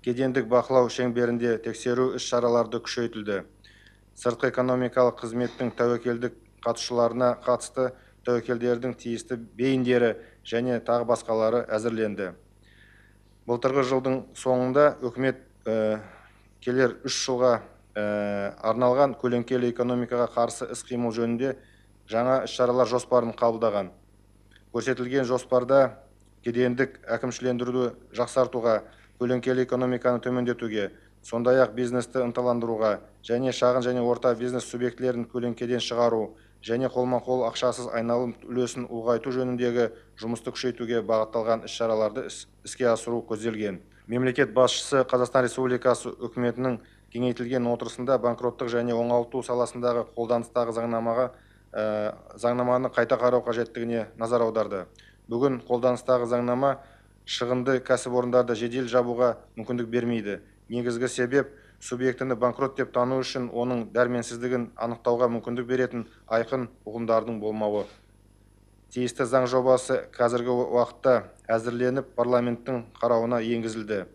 кедендік бақылау шеңберінде тексеру іс-шараларды күшейтілді. Сыртқы экономикалық қызметтің тәуекелдік қатысушыларына қатысты тәуекелдердің тиісті бейіндері және тағы басқалары әзірленді. Былтырғы жылдың соңында үкімет келер 3 жылға арналған көлеңкелі экономикаға қарсы іс-қимыл жөнінде жаңа іс-шаралар жоспарын қабылдаған. Көрсетілген жоспарда кедендік әкімшілендіруді жақсартуға, көлеңкелі экономиканы төмендетуге, сондай-ақ бизнесті ынталандыруға және шағын және орта бизнес субъектілерін көлеңкеден шығару және қолма-қол ақшасыз айналым үлесін ұлғайту жөніндегі жұмысты күшейтуге бағытталған іс-шараларды іске асыру көзделген. Мемлекет басшысы Қазақстан Республикасы үкіметінің кеңейтілген отырысында банкроттық және оңалту саласындағы қолданыстағы заңнаманы қайта қарау қажеттігіне назар аударды. Бүгін қолданыстағы заңнама шығынды кәсіпорындарды жедел жабуға мүмкіндік бермейді. Негізгі себеп субъектіні банкрот деп тану үшін оның дәрменсіздігін анықтауға мүмкіндік беретін айқын ұғымдардың болмауы. Тиісті заң жобасы қазіргі уақытта әзірленіп парламенттің қарауына енгізілді.